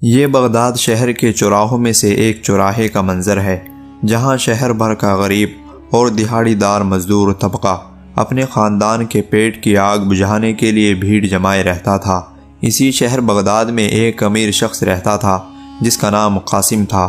یہ بغداد شہر کے چوراہوں میں سے ایک چوراہے کا منظر ہے، جہاں شہر بھر کا غریب اور دہاڑی دار مزدور طبقہ اپنے خاندان کے پیٹ کی آگ بجھانے کے لیے بھیڑ جمائے رہتا تھا۔ اسی شہر بغداد میں ایک امیر شخص رہتا تھا جس کا نام قاسم تھا۔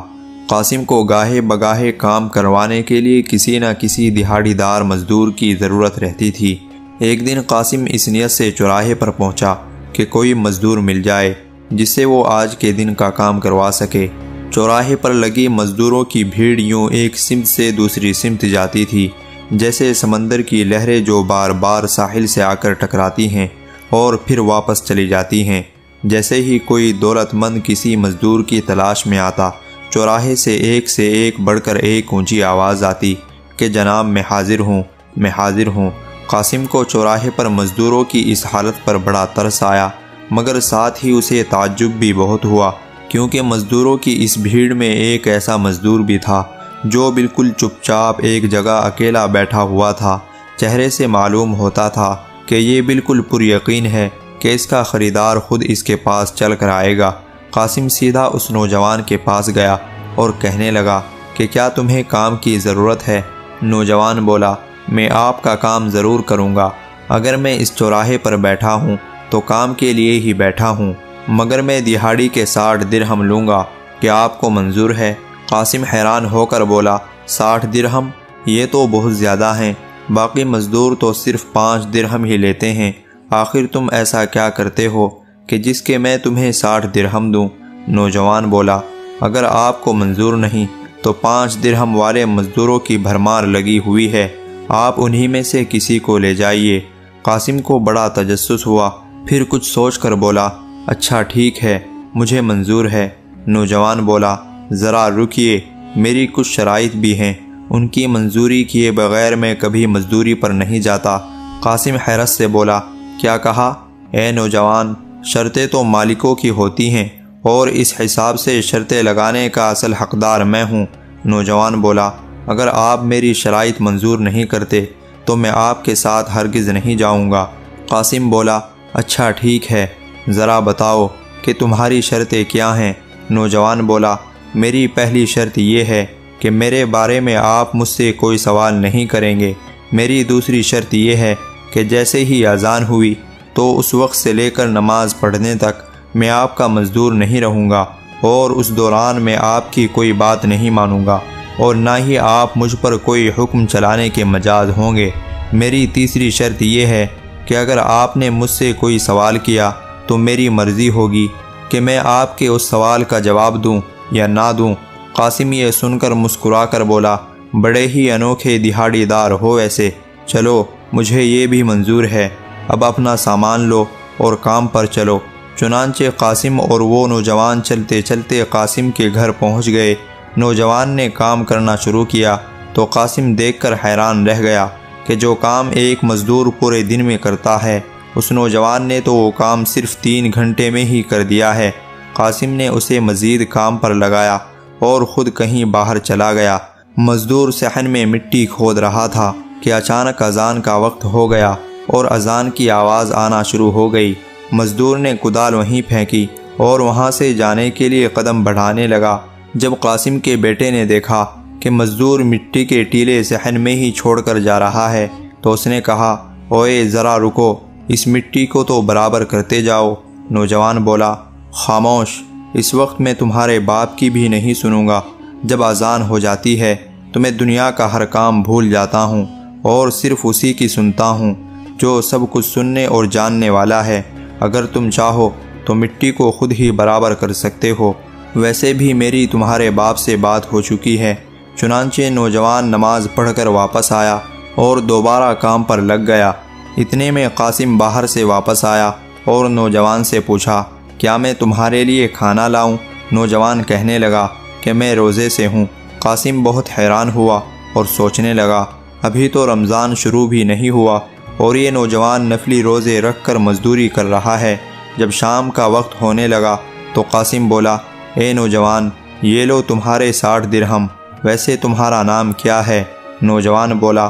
قاسم کو گاہے بگاہے کام کروانے کے لیے کسی نہ کسی دہاڑی دار مزدور کی ضرورت رہتی تھی۔ ایک دن قاسم اس نیت سے چوراہے پر پہنچا کہ کوئی مزدور مل جائے جس سے وہ آج کے دن کا کام کروا سکے۔ چوراہے پر لگی مزدوروں کی بھیڑ یوں ایک سمت سے دوسری سمت جاتی تھی، جیسے سمندر کی لہریں جو بار بار ساحل سے آ کر ٹکراتی ہیں اور پھر واپس چلی جاتی ہیں۔ جیسے ہی کوئی دولت مند کسی مزدور کی تلاش میں آتا، چوراہے سے ایک بڑھ کر ایک اونچی آواز آتی کہ جناب میں حاضر ہوں، میں حاضر ہوں۔ قاسم کو چوراہے پر مزدوروں کی اس حالت پر بڑا ترس آیا، مگر ساتھ ہی اسے تعجب بھی بہت ہوا، کیونکہ مزدوروں کی اس بھیڑ میں ایک ایسا مزدور بھی تھا جو بالکل چپ چاپ ایک جگہ اکیلا بیٹھا ہوا تھا۔ چہرے سے معلوم ہوتا تھا کہ یہ بالکل پر یقین ہے کہ اس کا خریدار خود اس کے پاس چل کر آئے گا۔ قاسم سیدھا اس نوجوان کے پاس گیا اور کہنے لگا کہ کیا تمہیں کام کی ضرورت ہے؟ نوجوان بولا، میں آپ کا کام ضرور کروں گا۔ اگر میں اس چوراہے پر بیٹھا ہوں تو کام کے لیے ہی بیٹھا ہوں، مگر میں دہاڑی کے 60 درہم لوں گا، کیا آپ کو منظور ہے؟ قاسم حیران ہو کر بولا، 60 درہم؟ یہ تو بہت زیادہ ہیں، باقی مزدور تو صرف 5 درہم ہی لیتے ہیں۔ آخر تم ایسا کیا کرتے ہو کہ جس کے میں تمہیں 60 درہم دوں؟ نوجوان بولا، اگر آپ کو منظور نہیں تو 5 درہم والے مزدوروں کی بھرمار لگی ہوئی ہے، آپ انہی میں سے کسی کو لے جائیے۔ قاسم کو بڑا تجسس ہوا، پھر کچھ سوچ کر بولا، اچھا ٹھیک ہے، مجھے منظور ہے۔ نوجوان بولا، ذرا رکیے، میری کچھ شرائط بھی ہیں، ان کی منظوری کیے بغیر میں کبھی مزدوری پر نہیں جاتا۔ قاسم حیرت سے بولا، کیا کہا؟ اے نوجوان، شرطیں تو مالکوں کی ہوتی ہیں اور اس حساب سے شرطیں لگانے کا اصل حقدار میں ہوں۔ نوجوان بولا، اگر آپ میری شرائط منظور نہیں کرتے تو میں آپ کے ساتھ ہرگز نہیں جاؤں گا۔ قاسم بولا، اچھا ٹھیک ہے، ذرا بتاؤ کہ تمہاری شرطیں کیا ہیں؟ نوجوان بولا، میری پہلی شرط یہ ہے کہ میرے بارے میں آپ مجھ سے کوئی سوال نہیں کریں گے۔ میری دوسری شرط یہ ہے کہ جیسے ہی اذان ہوئی تو اس وقت سے لے کر نماز پڑھنے تک میں آپ کا مزدور نہیں رہوں گا، اور اس دوران میں آپ کی کوئی بات نہیں مانوں گا، اور نہ ہی آپ مجھ پر کوئی حکم چلانے کے مجاز ہوں گے۔ میری تیسری شرط یہ ہے کہ اگر آپ نے مجھ سے کوئی سوال کیا تو میری مرضی ہوگی کہ میں آپ کے اس سوال کا جواب دوں یا نہ دوں۔ قاسم یہ سن کر مسکرا کر بولا، بڑے ہی انوکھے دہاڑی دار ہو ویسے، چلو مجھے یہ بھی منظور ہے، اب اپنا سامان لو اور کام پر چلو۔ چنانچہ قاسم اور وہ نوجوان چلتے چلتے قاسم کے گھر پہنچ گئے۔ نوجوان نے کام کرنا شروع کیا تو قاسم دیکھ کر حیران رہ گیا کہ جو کام ایک مزدور پورے دن میں کرتا ہے، اس نوجوان نے تو وہ کام صرف 3 گھنٹے میں ہی کر دیا ہے۔ قاسم نے اسے مزید کام پر لگایا اور خود کہیں باہر چلا گیا۔ مزدور صحن میں مٹی کھود رہا تھا کہ اچانک اذان کا وقت ہو گیا اور اذان کی آواز آنا شروع ہو گئی۔ مزدور نے کدال وہیں پھینکی اور وہاں سے جانے کے لیے قدم بڑھانے لگا۔ جب قاسم کے بیٹے نے دیکھا کہ مزدور مٹی کے ٹیلے صحن میں ہی چھوڑ کر جا رہا ہے تو اس نے کہا، اوئے ذرا رکو، اس مٹی کو تو برابر کرتے جاؤ۔ نوجوان بولا، خاموش، اس وقت میں تمہارے باپ کی بھی نہیں سنوں گا۔ جب اذان ہو جاتی ہے تو میں دنیا کا ہر کام بھول جاتا ہوں اور صرف اسی کی سنتا ہوں جو سب کچھ سننے اور جاننے والا ہے۔ اگر تم چاہو تو مٹی کو خود ہی برابر کر سکتے ہو، ویسے بھی میری تمہارے باپ سے بات ہو چکی ہے۔ چنانچہ نوجوان نماز پڑھ کر واپس آیا اور دوبارہ کام پر لگ گیا۔ اتنے میں قاسم باہر سے واپس آیا اور نوجوان سے پوچھا، کیا میں تمہارے لیے کھانا لاؤں؟ نوجوان کہنے لگا کہ میں روزے سے ہوں۔ قاسم بہت حیران ہوا اور سوچنے لگا، ابھی تو رمضان شروع بھی نہیں ہوا اور یہ نوجوان نفلی روزے رکھ کر مزدوری کر رہا ہے۔ جب شام کا وقت ہونے لگا تو قاسم بولا، اے نوجوان، یہ لو تمہارے 60 درہم، ویسے تمہارا نام کیا ہے؟ نوجوان بولا،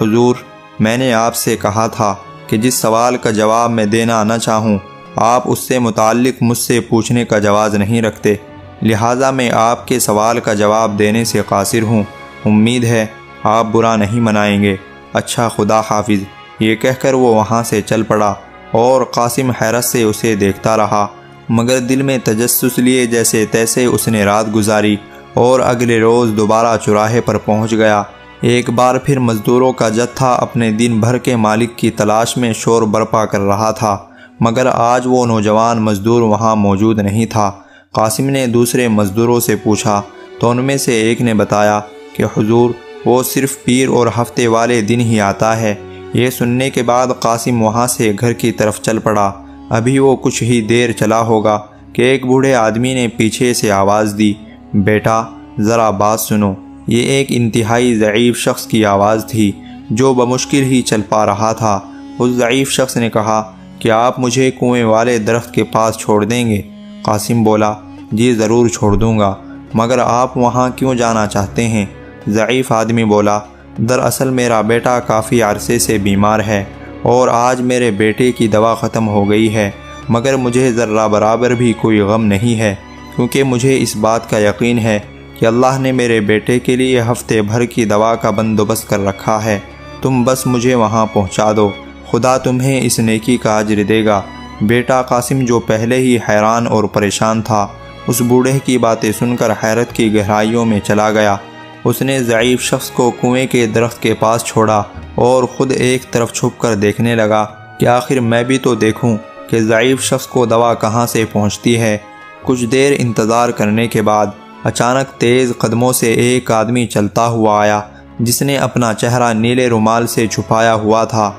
حضور، میں نے آپ سے کہا تھا کہ جس سوال کا جواب میں دینا نہ چاہوں آپ اس سے متعلق مجھ سے پوچھنے کا جواز نہیں رکھتے، لہٰذا میں آپ کے سوال کا جواب دینے سے قاصر ہوں۔ امید ہے آپ برا نہیں منائیں گے۔ اچھا، خدا حافظ۔ یہ کہہ کر وہ وہاں سے چل پڑا اور قاسم حیرت سے اسے دیکھتا رہا، مگر دل میں تجسس لیے جیسے تیسے اس نے رات گزاری اور اگلے روز دوبارہ چوراہے پر پہنچ گیا۔ ایک بار پھر مزدوروں کا جتھا اپنے دن بھر کے مالک کی تلاش میں شور برپا کر رہا تھا، مگر آج وہ نوجوان مزدور وہاں موجود نہیں تھا۔ قاسم نے دوسرے مزدوروں سے پوچھا تو ان میں سے ایک نے بتایا کہ حضور، وہ صرف پیر اور ہفتے والے دن ہی آتا ہے۔ یہ سننے کے بعد قاسم وہاں سے گھر کی طرف چل پڑا۔ ابھی وہ کچھ ہی دیر چلا ہوگا کہ ایک بوڑھے آدمی نے پیچھے سے آواز دی، بیٹا ذرا بات سنو۔ یہ ایک انتہائی ضعیف شخص کی آواز تھی جو بمشکل ہی چل پا رہا تھا۔ اس ضعیف شخص نے کہا کہ آپ مجھے کنویں والے درخت کے پاس چھوڑ دیں گے؟ قاسم بولا، جی ضرور چھوڑ دوں گا، مگر آپ وہاں کیوں جانا چاہتے ہیں؟ ضعیف آدمی بولا، دراصل میرا بیٹا کافی عرصے سے بیمار ہے اور آج میرے بیٹے کی دوا ختم ہو گئی ہے، مگر مجھے ذرہ برابر بھی کوئی غم نہیں ہے، کیونکہ مجھے اس بات کا یقین ہے کہ اللہ نے میرے بیٹے کے لیے ہفتے بھر کی دوا کا بندوبست کر رکھا ہے۔ تم بس مجھے وہاں پہنچا دو، خدا تمہیں اس نیکی کا اجر دے گا۔ بیٹا قاسم، جو پہلے ہی حیران اور پریشان تھا، اس بوڑھے کی باتیں سن کر حیرت کی گہرائیوں میں چلا گیا۔ اس نے ضعیف شخص کو کنویں کے درخت کے پاس چھوڑا اور خود ایک طرف چھپ کر دیکھنے لگا کہ آخر میں بھی تو دیکھوں کہ ضعیف شخص کو دوا کہاں سے پہنچتی ہے۔ کچھ دیر انتظار کرنے کے بعد اچانک تیز قدموں سے ایک آدمی چلتا ہوا آیا جس نے اپنا چہرہ نیلے رومال سے چھپایا ہوا تھا۔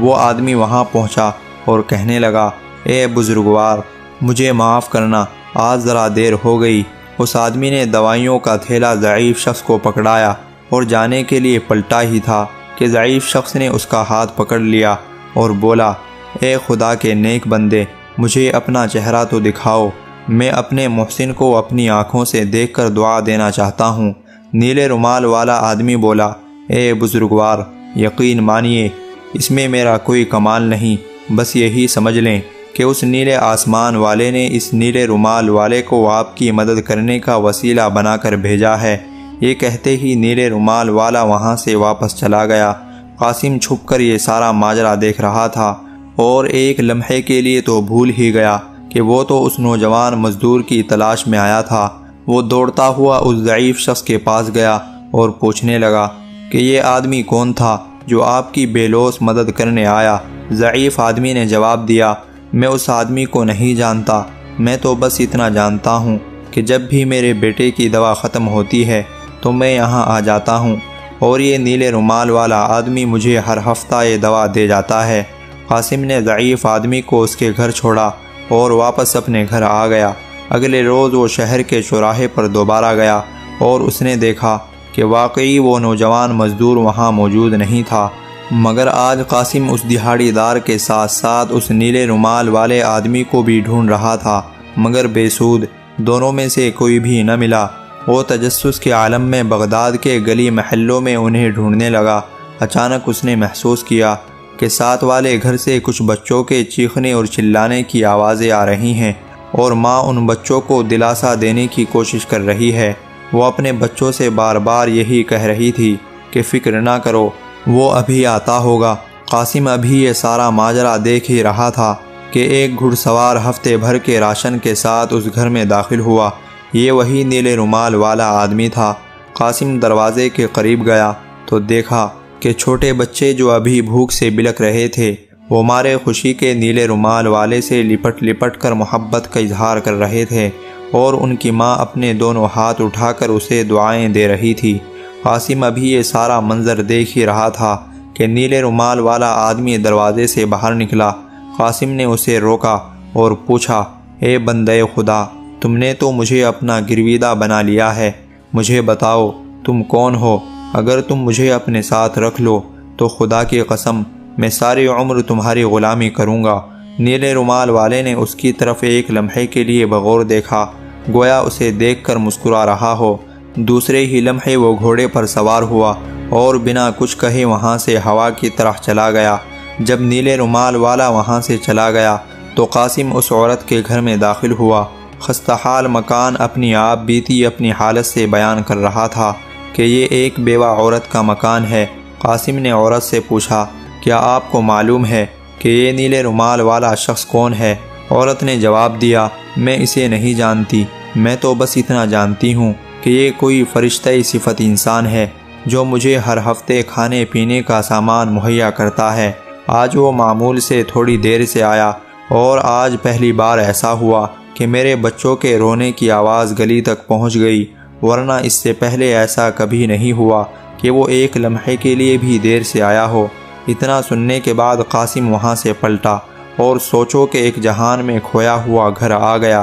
وہ آدمی وہاں پہنچا اور کہنے لگا، اے بزرگوار، مجھے معاف کرنا، آج ذرا دیر ہو گئی۔ اس آدمی نے دوائیوں کا تھیلا ضعیف شخص کو پکڑایا اور جانے کے لیے پلٹا ہی تھا کہ ضعیف شخص نے اس کا ہاتھ پکڑ لیا اور بولا، اے خدا کے نیک بندے، مجھے اپنا چہرہ تو دکھاؤ، میں اپنے محسن کو اپنی آنکھوں سے دیکھ کر دعا دینا چاہتا ہوں۔ نیلے رومال والا آدمی بولا، اے بزرگوار، یقین مانیے، اس میں میرا کوئی کمال نہیں، بس یہی سمجھ لیں کہ اس نیلے آسمان والے نے اس نیلے رومال والے کو آپ کی مدد کرنے کا وسیلہ بنا کر بھیجا ہے۔ یہ کہتے ہی نیلے رومال والا وہاں سے واپس چلا گیا۔ قاسم چھپ کر یہ سارا ماجرا دیکھ رہا تھا اور ایک لمحے کے لیے تو بھول ہی گیا کہ وہ تو اس نوجوان مزدور کی تلاش میں آیا تھا۔ وہ دوڑتا ہوا اس ضعیف شخص کے پاس گیا اور پوچھنے لگا کہ یہ آدمی کون تھا جو آپ کی بے لوث مدد کرنے آیا؟ ضعیف آدمی نے جواب دیا، میں اس آدمی کو نہیں جانتا، میں تو بس اتنا جانتا ہوں کہ جب بھی میرے بیٹے کی دوا ختم ہوتی ہے تو میں یہاں آ جاتا ہوں اور یہ نیلے رومال والا آدمی مجھے ہر ہفتہ یہ دوا دے جاتا ہے۔ قاسم نے ضعیف آدمی کو اس کے گھر چھوڑا اور واپس اپنے گھر آ گیا۔ اگلے روز وہ شہر کے چوراہے پر دوبارہ گیا اور اس نے دیکھا کہ واقعی وہ نوجوان مزدور وہاں موجود نہیں تھا، مگر آج قاسم اس دہاڑی دار کے ساتھ ساتھ اس نیلے رومال والے آدمی کو بھی ڈھونڈ رہا تھا، مگر بے سود، دونوں میں سے کوئی بھی نہ ملا۔ وہ تجسس کے عالم میں بغداد کے گلی محلوں میں انہیں ڈھونڈنے لگا۔ اچانک اس نے محسوس کیا کہ ساتھ والے گھر سے کچھ بچوں کے چیخنے اور چلانے کی آوازیں آ رہی ہیں اور ماں ان بچوں کو دلاسا دینے کی کوشش کر رہی ہے۔ وہ اپنے بچوں سے بار بار یہی کہہ رہی تھی کہ فکر نہ کرو، وہ ابھی آتا ہوگا۔ قاسم ابھی یہ سارا ماجرا دیکھ ہی رہا تھا کہ ایک گھڑ سوار ہفتے بھر کے راشن کے ساتھ اس گھر میں داخل ہوا۔ یہ وہی نیلے رومال والا آدمی تھا۔ قاسم دروازے کے قریب گیا تو دیکھا کہ چھوٹے بچے جو ابھی بھوک سے بلک رہے تھے، وہ مارے خوشی کے نیلے رومال والے سے لپٹ لپٹ کر محبت کا اظہار کر رہے تھے اور ان کی ماں اپنے دونوں ہاتھ اٹھا کر اسے دعائیں دے رہی تھی۔ قاسم ابھی یہ سارا منظر دیکھ ہی رہا تھا کہ نیلے رومال والا آدمی دروازے سے باہر نکلا۔ قاسم نے اسے روکا اور پوچھا، اے بندے خدا، تم نے تو مجھے اپنا گرویدہ بنا لیا ہے، مجھے بتاؤ تم کون ہو؟ اگر تم مجھے اپنے ساتھ رکھ لو تو خدا کی قسم میں ساری عمر تمہاری غلامی کروں گا۔ نیلے رومال والے نے اس کی طرف ایک لمحے کے لیے بغور دیکھا، گویا اسے دیکھ کر مسکرا رہا ہو۔ دوسرے ہی لمحے وہ گھوڑے پر سوار ہوا اور بنا کچھ کہے وہاں سے ہوا کی طرح چلا گیا۔ جب نیلے رومال والا وہاں سے چلا گیا تو قاسم اس عورت کے گھر میں داخل ہوا۔ خستہ حال مکان اپنی آپ بیتی اپنی حالت سے بیان کر رہا تھا کہ یہ ایک بیوہ عورت کا مکان ہے۔ قاسم نے عورت سے پوچھا، کیا آپ کو معلوم ہے کہ یہ نیلے رومال والا شخص کون ہے؟ عورت نے جواب دیا، میں اسے نہیں جانتی، میں تو بس اتنا جانتی ہوں کہ یہ کوئی فرشتہ صفت انسان ہے جو مجھے ہر ہفتے کھانے پینے کا سامان مہیا کرتا ہے۔ آج وہ معمول سے تھوڑی دیر سے آیا اور آج پہلی بار ایسا ہوا کہ میرے بچوں کے رونے کی آواز گلی تک پہنچ گئی، ورنہ اس سے پہلے ایسا کبھی نہیں ہوا کہ وہ ایک لمحے کے لیے بھی دیر سے آیا ہو۔ اتنا سننے کے بعد قاسم وہاں سے پلٹا اور سوچو کہ ایک جہان میں کھویا ہوا گھر آ گیا۔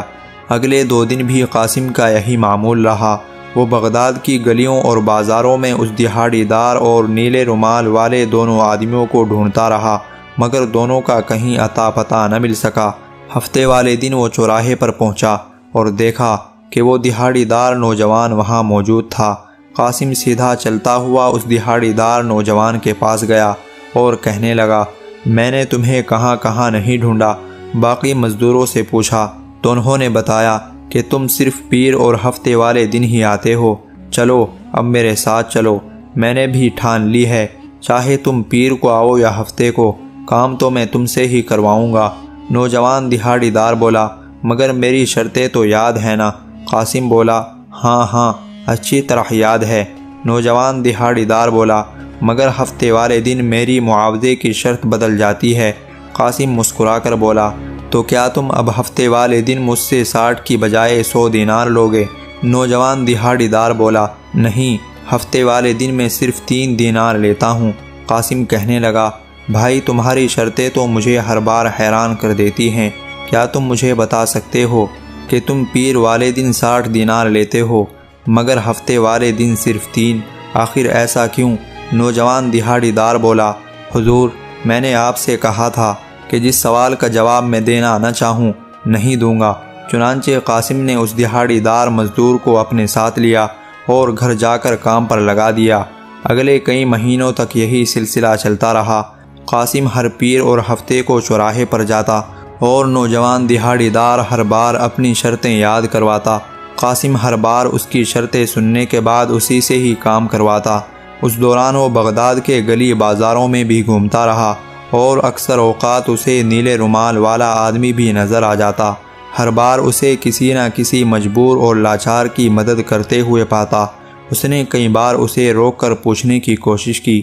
اگلے 2 دن بھی قاسم کا یہی معمول رہا۔ وہ بغداد کی گلیوں اور بازاروں میں اس دہاڑی دار اور نیلے رومال والے دونوں آدمیوں کو ڈھونڈتا رہا، مگر دونوں کا کہیں اتا پتہ نہ مل سکا۔ ہفتے والے دن وہ چوراہے پر پہنچا اور دیکھا کہ وہ دہاڑی دار نوجوان وہاں موجود تھا۔ قاسم سیدھا چلتا ہوا اس دہاڑی دار نوجوان کے پاس گیا اور کہنے لگا، میں نے تمہیں کہاں کہاں نہیں ڈھونڈا۔ باقی مزدوروں سے پوچھا تو انہوں نے بتایا کہ تم صرف پیر اور ہفتے والے دن ہی آتے ہو۔ چلو اب میرے ساتھ چلو، میں نے بھی ٹھان لی ہے، چاہے تم پیر کو آؤ یا ہفتے کو، کام تو میں تم سے ہی کرواؤں گا۔ نوجوان دہاڑی دار بولا، مگر میری شرطیں تو یاد ہیں نا؟ قاسم بولا، ہاں ہاں اچھی طرح یاد ہے۔ نوجوان دہاڑی دار بولا، مگر ہفتے والے دن میری معاوضے کی شرط بدل جاتی ہے۔ قاسم مسکرا کر بولا، تو کیا تم اب ہفتے والے دن مجھ سے 60 کی بجائے 100 دینار لوگے؟ نوجوان دہاڑی دار بولا، نہیں، ہفتے والے دن میں صرف 3 دینار لیتا ہوں۔ قاسم کہنے لگا، بھائی تمہاری شرطیں تو مجھے ہر بار حیران کر دیتی ہیں، کیا تم مجھے بتا سکتے ہو کہ تم پیر والے دن 60 دینار لیتے ہو مگر ہفتے والے دن صرف 3؟ آخر ایسا کیوں؟ نوجوان دہاڑی دار بولا، حضور میں نے آپ سے کہا تھا کہ جس سوال کا جواب میں دینا نہ چاہوں نہیں دوں گا۔ چنانچہ قاسم نے اس دہاڑی دار مزدور کو اپنے ساتھ لیا اور گھر جا کر کام پر لگا دیا۔ اگلے کئی مہینوں تک یہی سلسلہ چلتا رہا۔ قاسم ہر پیر اور ہفتے کو چوراہے پر جاتا اور نوجوان دہاڑی دار ہر بار اپنی شرطیں یاد کرواتا۔ قاسم ہر بار اس کی شرطیں سننے کے بعد اسی سے ہی کام کرواتا۔ اس دوران وہ بغداد کے گلی بازاروں میں بھی گھومتا رہا اور اکثر اوقات اسے نیلے رومال والا آدمی بھی نظر آ جاتا۔ ہر بار اسے کسی نہ کسی مجبور اور لاچار کی مدد کرتے ہوئے پاتا۔ اس نے کئی بار اسے روک کر پوچھنے کی کوشش کی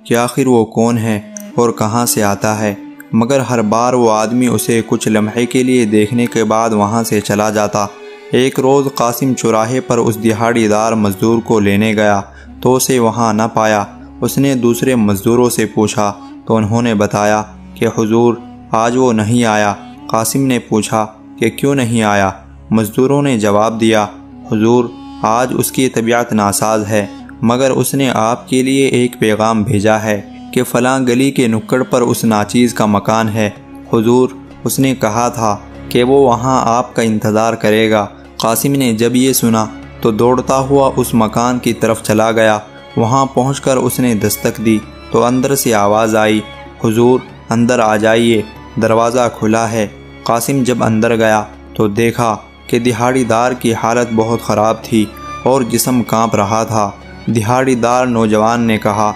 کہ آخر وہ کون ہے اور کہاں سے آتا ہے، مگر ہر بار وہ آدمی اسے کچھ لمحے کے لیے دیکھنے کے بعد وہاں سے چلا جاتا۔ ایک روز قاسم چوراہے پر اس دہاڑی دار مزدور کو لینے گیا تو اسے وہاں نہ پایا۔ اس نے دوسرے مزدوروں سے پوچھا تو انہوں نے بتایا کہ حضور آج وہ نہیں آیا۔ قاسم نے پوچھا کہ کیوں نہیں آیا؟ مزدوروں نے جواب دیا، حضور آج اس کی طبیعت ناساز ہے، مگر اس نے آپ کے لیے ایک پیغام بھیجا ہے کہ فلاں گلی کے نکڑ پر اس ناچیز کا مکان ہے۔ حضور اس نے کہا تھا کہ وہ وہاں آپ کا انتظار کرے گا۔ قاسم نے جب یہ سنا تو دوڑتا ہوا اس مکان کی طرف چلا گیا۔ وہاں پہنچ کر اس نے دستک دی تو اندر سے آواز آئی، حضور اندر آ جائیے، دروازہ کھلا ہے۔ قاسم جب اندر گیا تو دیکھا کہ دہاڑی دار کی حالت بہت خراب تھی اور جسم کانپ رہا تھا۔ دہاڑی دار نوجوان نے کہا،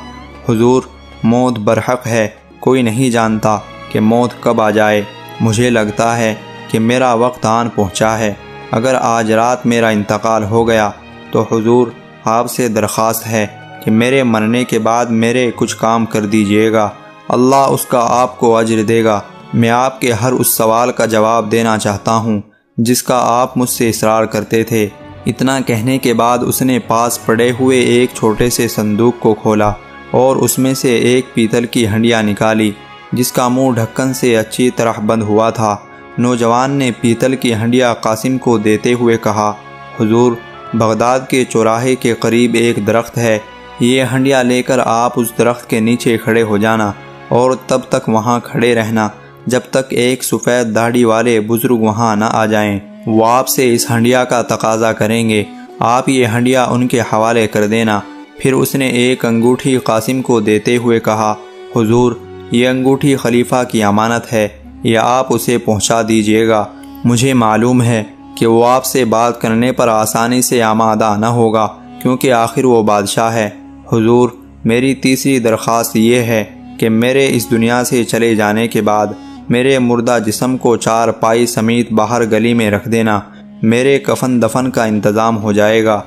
حضور موت برحق ہے، کوئی نہیں جانتا کہ موت کب آ جائے۔ مجھے لگتا ہے کہ میرا وقت آن پہنچا ہے۔ اگر آج رات میرا انتقال ہو گیا تو حضور آپ سے درخواست ہے کہ میرے مرنے کے بعد میرے کچھ کام کر دیجیے گا، اللہ اس کا آپ کو اجر دے گا۔ میں آپ کے ہر اس سوال کا جواب دینا چاہتا ہوں جس کا آپ مجھ سے اصرار کرتے تھے۔ اتنا کہنے کے بعد اس نے پاس پڑے ہوئے ایک چھوٹے سے صندوق کو کھولا اور اس میں سے ایک پیتل کی ہنڈیا نکالی جس کا منہ ڈھکن سے اچھی طرح بند ہوا تھا۔ نوجوان نے پیتل کی ہنڈیا قاسم کو دیتے ہوئے کہا، حضور بغداد کے چوراہے کے قریب ایک درخت ہے، یہ ہنڈیا لے کر آپ اس درخت کے نیچے کھڑے ہو جانا اور تب تک وہاں کھڑے رہنا جب تک ایک سفید داڑھی والے بزرگ وہاں نہ آ جائیں۔ وہ آپ سے اس ہنڈیا کا تقاضا کریں گے، آپ یہ ہنڈیا ان کے حوالے کر دینا۔ پھر اس نے ایک انگوٹھی قاسم کو دیتے ہوئے کہا، حضور یہ انگوٹھی خلیفہ کی امانت ہے، یا آپ اسے پہنچا دیجیے گا۔ مجھے معلوم ہے کہ وہ آپ سے بات کرنے پر آسانی سے آمادہ نہ ہوگا، کیونکہ آخر وہ بادشاہ ہے۔ حضور، میری تیسری درخواست یہ ہے کہ میرے اس دنیا سے چلے جانے کے بعد میرے مردہ جسم کو 4 پائی سمیت باہر گلی میں رکھ دینا، میرے کفن دفن کا انتظام ہو جائے گا۔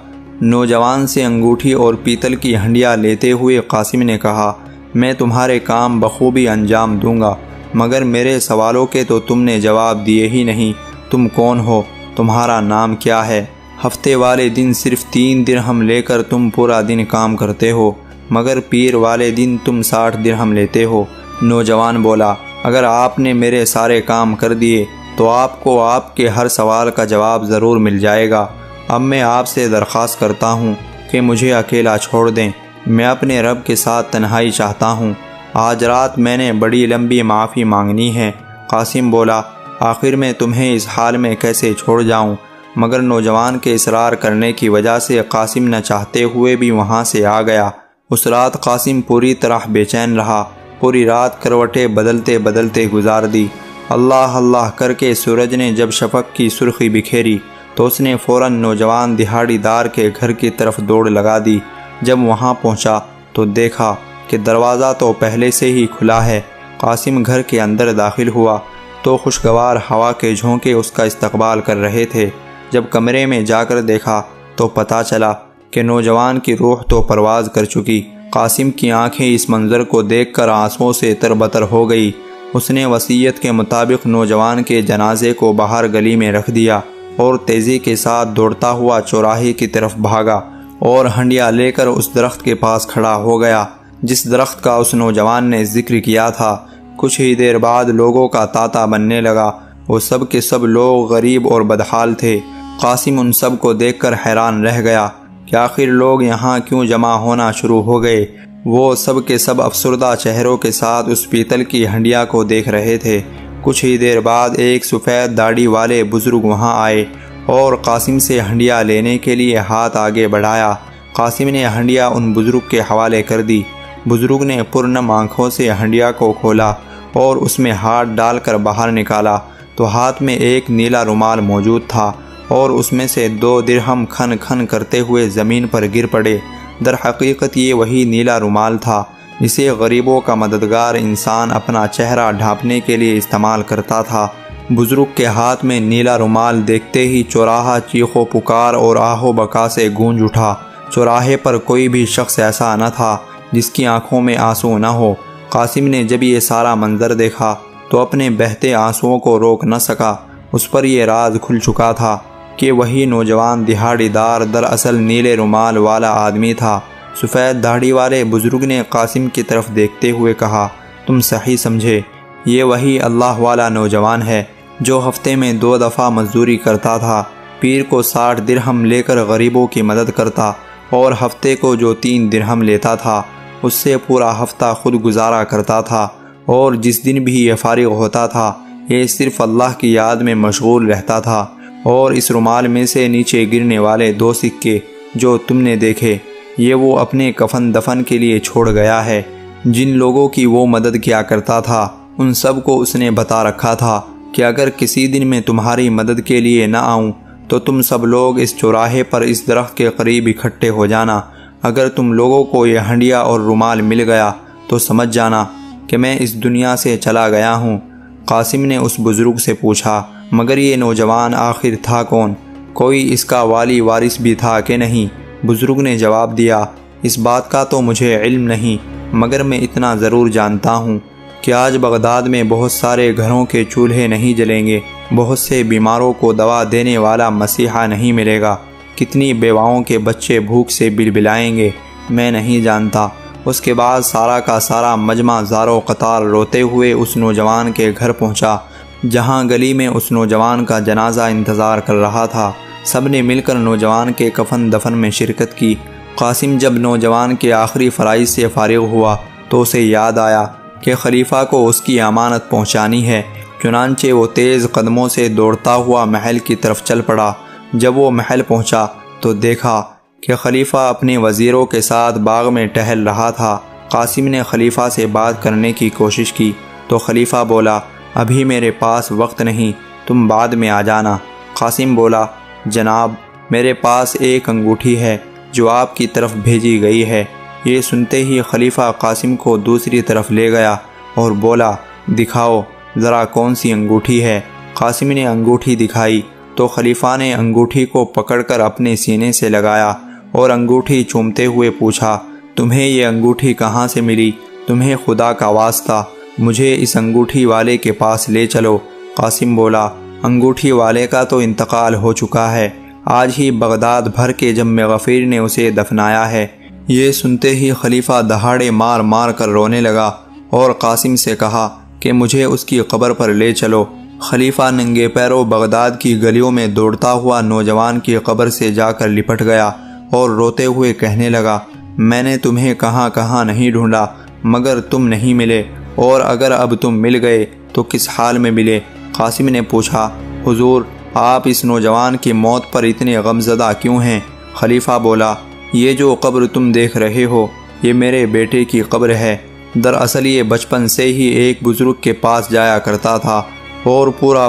نوجوان سے انگوٹھی اور پیتل کی ہنڈیا لیتے ہوئے قاسم نے کہا، میں تمہارے کام بخوبی انجام دوں گا، مگر میرے سوالوں کے تو تم نے جواب دیے ہی نہیں۔ تم کون ہو؟ تمہارا نام کیا ہے؟ ہفتے والے دن صرف 3 درہم لے کر تم پورا دن کام کرتے ہو، مگر پیر والے دن تم 60 درہم لیتے ہو۔ نوجوان بولا، اگر آپ نے میرے سارے کام کر دیے تو آپ کو آپ کے ہر سوال کا جواب ضرور مل جائے گا۔ اب میں آپ سے درخواست کرتا ہوں کہ مجھے اکیلا چھوڑ دیں، میں اپنے رب کے ساتھ تنہائی چاہتا ہوں۔ آج رات میں نے بڑی لمبی معافی مانگنی ہے۔ قاسم بولا، آخر میں تمہیں اس حال میں کیسے چھوڑ جاؤں؟ مگر نوجوان کے اصرار کرنے کی وجہ سے قاسم نہ چاہتے ہوئے بھی وہاں سے آ گیا۔ اس رات قاسم پوری طرح بے چین رہا، پوری رات کروٹیں بدلتے بدلتے گزار دی۔ اللہ اللہ کر کے سورج نے جب شفق کی سرخی بکھیری تو اس نے فوراً نوجوان دہاڑی دار کے گھر کی طرف دوڑ لگا دی۔ جب وہاں پہنچا تو دیکھا کہ دروازہ تو پہلے سے ہی کھلا ہے۔ قاسم گھر کے اندر داخل ہوا تو خوشگوار ہوا کے جھونکے اس کا استقبال کر رہے تھے۔ جب کمرے میں جا کر دیکھا تو پتہ چلا کہ نوجوان کی روح تو پرواز کر چکی۔ قاسم کی آنکھیں اس منظر کو دیکھ کر آنسوؤں سے تربتر ہو گئی۔ اس نے وصیت کے مطابق نوجوان کے جنازے کو باہر گلی میں رکھ دیا اور تیزی کے ساتھ دوڑتا ہوا چوراہے کی طرف بھاگا اور ہنڈیا لے کر اس درخت کے پاس کھڑا ہو گیا جس درخت کا اس نوجوان نے ذکر کیا تھا۔ کچھ ہی دیر بعد لوگوں کا تانتا بننے لگا۔ وہ سب کے سب لوگ غریب اور بدحال تھے۔ قاسم ان سب کو دیکھ کر حیران رہ گیا کہ آخر لوگ یہاں کیوں جمع ہونا شروع ہو گئے۔ وہ سب کے سب افسردہ چہروں کے ساتھ اس پیتل کی ہنڈیا کو دیکھ رہے تھے۔ کچھ ہی دیر بعد ایک سفید داڑھی والے بزرگ وہاں آئے اور قاسم سے ہنڈیا لینے کے لیے ہاتھ آگے بڑھایا۔ قاسم نے ہنڈیا ان بزرگ کے حوالے کر دی۔ بزرگ نے پرنم آنکھوں سے ہنڈیا کو کھولا اور اس میں ہاتھ ڈال کر باہر نکالا تو ہاتھ میں ایک نیلا رومال موجود تھا اور اس میں سے 2 درہم کھن کھن کرتے ہوئے زمین پر گر پڑے۔ در حقیقت یہ وہی نیلا رومال تھا جسے غریبوں کا مددگار انسان اپنا چہرہ ڈھانپنے کے لیے استعمال کرتا تھا۔ بزرگ کے ہاتھ میں نیلا رومال دیکھتے ہی چوراہا چیخ و پکار اور آہ و بکا سے گونج اٹھا۔ چوراہے پر کوئی بھی شخص ایسا نہ تھا جس کی آنکھوں میں آنسو نہ ہو۔ قاسم نے جب یہ سارا منظر دیکھا تو اپنے بہتے آنسوؤں کو روک نہ سکا۔ اس پر یہ راز کھل چکا تھا کہ وہی نوجوان دہاڑی دار دراصل نیلے رومال والا آدمی تھا۔ سفید داڑھی والے بزرگ نے قاسم کی طرف دیکھتے ہوئے کہا، تم صحیح سمجھے، یہ وہی اللہ والا نوجوان ہے جو ہفتے میں 2 دفعہ مزدوری کرتا تھا، پیر کو 60 درہم لے کر غریبوں کی مدد کرتا اور ہفتے کو جو 3 درہم لیتا تھا اس سے پورا ہفتہ خود گزارا کرتا تھا، اور جس دن بھی یہ فارغ ہوتا تھا یہ صرف اللہ کی یاد میں مشغول رہتا تھا۔ اور اس رومال میں سے نیچے گرنے والے 2 سکے جو تم نے دیکھے یہ وہ اپنے کفن دفن کے لیے چھوڑ گیا ہے۔ جن لوگوں کی وہ مدد کیا کرتا تھا ان سب کو اس نے بتا رکھا تھا کہ اگر کسی دن میں تمہاری مدد کے لیے نہ آؤں تو تم سب لوگ اس چوراہے پر اس درخت کے قریب اکٹھے ہو جانا۔ اگر تم لوگوں کو یہ ہنڈیا اور رومال مل گیا تو سمجھ جانا کہ میں اس دنیا سے چلا گیا ہوں۔ قاسم نے اس بزرگ سے پوچھا، مگر یہ نوجوان آخر تھا کون؟ کوئی اس کا والی وارث بھی تھا کہ نہیں؟ بزرگ نے جواب دیا، اس بات کا تو مجھے علم نہیں، مگر میں اتنا ضرور جانتا ہوں کہ آج بغداد میں بہت سارے گھروں کے چولہے نہیں جلیں گے، بہت سے بیماروں کو دوا دینے والا مسیحا نہیں ملے گا، کتنی بیواؤں کے بچے بھوک سے بلبلائیں گے، میں نہیں جانتا۔ اس کے بعد سارا کا سارا مجمع زارو قطار روتے ہوئے اس نوجوان کے گھر پہنچا جہاں گلی میں اس نوجوان کا جنازہ انتظار کر رہا تھا۔ سب نے مل کر نوجوان کے کفن دفن میں شرکت کی۔ قاسم جب نوجوان کے آخری فرائض سے فارغ ہوا تو اسے یاد آیا کہ خلیفہ کو اس کی امانت پہنچانی ہے، چنانچہ وہ تیز قدموں سے دوڑتا ہوا محل کی طرف چل پڑا۔ جب وہ محل پہنچا تو دیکھا کہ خلیفہ اپنے وزیروں کے ساتھ باغ میں ٹہل رہا تھا۔ قاسم نے خلیفہ سے بات کرنے کی کوشش کی تو خلیفہ بولا، ابھی میرے پاس وقت نہیں، تم بعد میں آ جانا۔ قاسم بولا، جناب میرے پاس ایک انگوٹھی ہے جو آپ کی طرف بھیجی گئی ہے۔ یہ سنتے ہی خلیفہ قاسم کو دوسری طرف لے گیا اور بولا، دکھاؤ ذرا کون سی انگوٹھی ہے۔ قاسم نے انگوٹھی دکھائی تو خلیفہ نے انگوٹھی کو پکڑ کر اپنے سینے سے لگایا اور انگوٹھی چومتے ہوئے پوچھا، تمہیں یہ انگوٹھی کہاں سے ملی؟ تمہیں خدا کا واسطہ مجھے اس انگوٹھی والے کے پاس لے چلو۔ قاسم بولا، انگوٹھی والے کا تو انتقال ہو چکا ہے، آج ہی بغداد بھر کے جم غفیر نے اسے دفنایا ہے۔ یہ سنتے ہی خلیفہ دہاڑے مار مار کر رونے لگا اور قاسم سے کہا کہ مجھے اس کی قبر پر لے چلو۔ خلیفہ ننگے پیروں بغداد کی گلیوں میں دوڑتا ہوا نوجوان کی قبر سے جا کر لپٹ گیا اور روتے ہوئے کہنے لگا، میں نے تمہیں کہاں کہاں نہیں ڈھونڈا مگر تم نہیں ملے، اور اگر اب تم مل گئے تو کس حال میں ملے؟ قاسم نے پوچھا، حضور آپ اس نوجوان کی موت پر اتنے غمزدہ کیوں ہیں؟ خلیفہ بولا، یہ جو قبر تم دیکھ رہے ہو یہ میرے بیٹے کی قبر ہے۔ دراصل یہ بچپن سے ہی ایک بزرگ کے پاس جایا کرتا تھا اور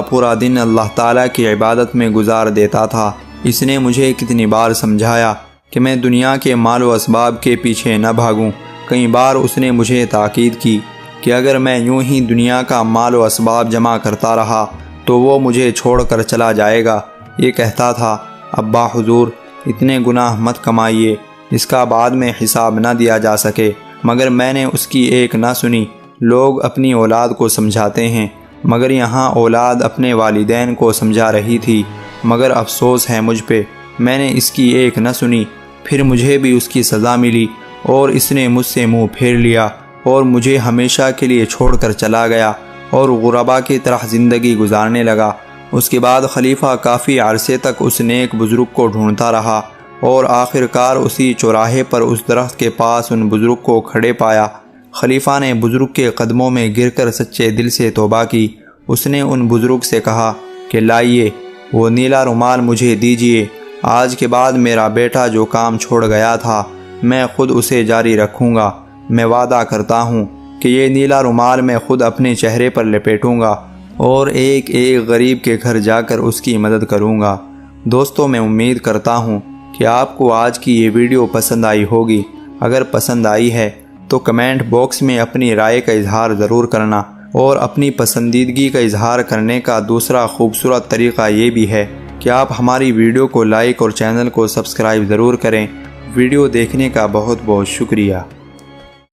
پورا دن اللہ تعالیٰ کی عبادت میں گزار دیتا تھا۔ اس نے مجھے کتنی بار سمجھایا کہ میں دنیا کے مال و اسباب کے پیچھے نہ بھاگوں۔ کئی بار اس نے مجھے تاکید کی کہ اگر میں یوں ہی دنیا کا مال و اسباب جمع کرتا رہا تو وہ مجھے چھوڑ کر چلا جائے گا۔ یہ کہتا تھا، ابا حضور اتنے گناہ مت کمائیے، اس کا بعد میں حساب نہ دیا جا سکے، مگر میں نے اس کی ایک نہ سنی۔ لوگ اپنی اولاد کو سمجھاتے ہیں مگر یہاں اولاد اپنے والدین کو سمجھا رہی تھی، مگر افسوس ہے مجھ پہ، میں نے اس کی ایک نہ سنی، پھر مجھے بھی اس کی سزا ملی اور اس نے مجھ سے منہ پھیر لیا اور مجھے ہمیشہ کے لیے چھوڑ کر چلا گیا اور غربا کی طرح زندگی گزارنے لگا۔ اس کے بعد خلیفہ کافی عرصے تک اس نیک بزرگ کو ڈھونڈتا رہا اور آخر کار اسی چوراہے پر اس درخت کے پاس ان بزرگ کو کھڑے پایا۔ خلیفہ نے بزرگ کے قدموں میں گر کر سچے دل سے توبہ کی۔ اس نے ان بزرگ سے کہا کہ لائیے وہ نیلا رومال مجھے دیجیے، آج کے بعد میرا بیٹا جو کام چھوڑ گیا تھا میں خود اسے جاری رکھوں گا۔ میں وعدہ کرتا ہوں کہ یہ نیلا رومال میں خود اپنے چہرے پر لپیٹوں گا اور ایک ایک غریب کے گھر جا کر اس کی مدد کروں گا۔ دوستو میں امید کرتا ہوں کہ آپ کو آج کی یہ ویڈیو پسند آئی ہوگی۔ اگر پسند آئی ہے تو کمنٹ باکس میں اپنی رائے کا اظہار ضرور کرنا، اور اپنی پسندیدگی کا اظہار کرنے کا دوسرا خوبصورت طریقہ یہ بھی ہے کہ آپ ہماری ویڈیو کو لائک اور چینل کو سبسکرائب ضرور کریں۔ ویڈیو دیکھنے کا بہت بہت شکریہ۔